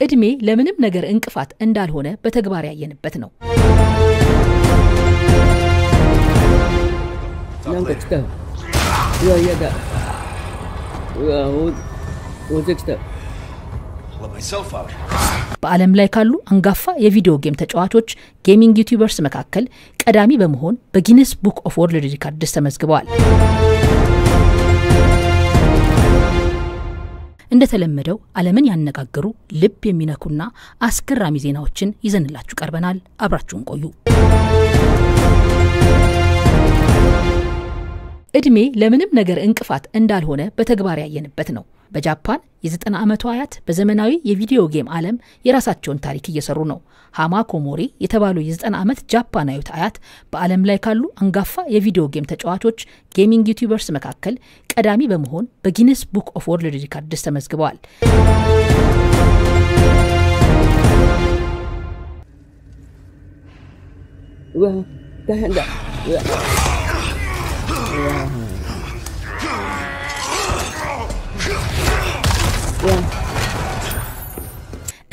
እድሜ ለምንም ነገር እንቅፋት እንዳልሆነ በተግባር ያየንበት ነው። በዓለም ላይ ካሉ አንጋፋ የቪዲዮ ጌም ተጫዋቾች ጌሚንግ ዩቲዩበርስ መካከል ቀዳሚ በመሆን በጊነስ ቡክ ኦፍ ወርልድ ሪከርድስ ተመዝግበዋል። እንደተለመደው ዓለምን ያነጋገሩ ልብ የሚነኩና አስገራሚ ዜናዎችን ይዘንላችሁ ቀርበናል። አብራችሁን ቆዩ። እድሜ ለምንም ነገር እንቅፋት እንዳልሆነ በተግባር ያየንበት ነው። በጃፓን የ90 ዓመቱ አያት በዘመናዊ የቪዲዮ ጌም ዓለም የራሳቸውን ታሪክ እየሰሩ ነው። ሃማ ኮሞሪ የተባሉ የ90 ዓመት ጃፓናዊት አያት በዓለም ላይ ካሉ አንጋፋ የቪዲዮ ጌም ተጫዋቾች ጌሚንግ ዩቲዩበርስ መካከል ቀዳሚ በመሆን በጊነስ ቡክ ኦፍ ወርልድ ሪከርድስ ተመዝግበዋል።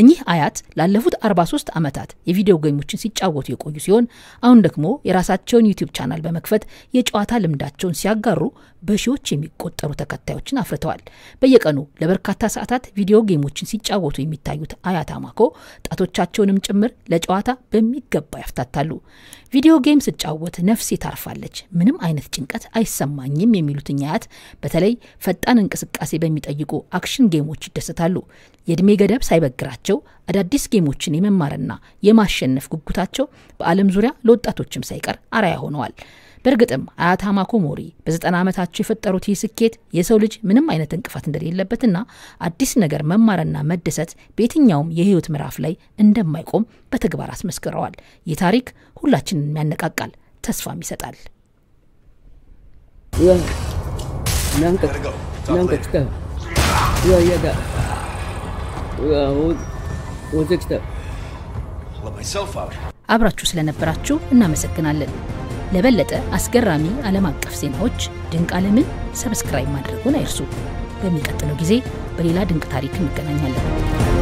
እኚህ አያት ላለፉት 43 ዓመታት የቪዲዮ ጌሞችን ሲጫወቱ የቆዩ ሲሆን አሁን ደግሞ የራሳቸውን ዩቲዩብ ቻናል በመክፈት የጨዋታ ልምዳቸውን ሲያጋሩ በሺዎች የሚቆጠሩ ተከታዮችን አፍርተዋል። በየቀኑ ለበርካታ ሰዓታት ቪዲዮ ጌሞችን ሲጫወቱ የሚታዩት አያት አማኮ ጣቶቻቸውንም ጭምር ለጨዋታ በሚገባ ያፍታታሉ። ቪዲዮ ጌም ሲጫወት ነፍሴ ታርፋለች፣ ምንም አይነት ጭንቀት አይሰማኝም የሚሉት አያት በተለይ ፈጣን እንቅስቃሴ በሚጠይቁ አክሽን ጌሞች ይደሰታሉ። የእድሜ ገደብ ሳይበግራቸው አዳዲስ ጌሞችን የመማርና የማሸነፍ ጉጉታቸው በዓለም ዙሪያ ለወጣቶችም ሳይቀር አራያ ሆነዋል። በርግጥም አያት ሃማ ኮሞሪ በ90 ዓመታቸው የፈጠሩት ይህ ስኬት የሰው ልጅ ምንም አይነት እንቅፋት እንደሌለበትና አዲስ ነገር መማርና መደሰት በየትኛውም የህይወት ምዕራፍ ላይ እንደማይቆም በተግባር አስመስክረዋል። ይህ ታሪክ ሁላችንን ያነቃቃል፣ ተስፋም ይሰጣል። አብራችሁ ስለነበራችሁ እናመሰግናለን። ለበለጠ አስገራሚ ዓለም አቀፍ ዜናዎች ድንቅ ዓለምን ሰብስክራይብ ማድረጉን አይርሱ። በሚቀጥለው ጊዜ በሌላ ድንቅ ታሪክ እንገናኛለን።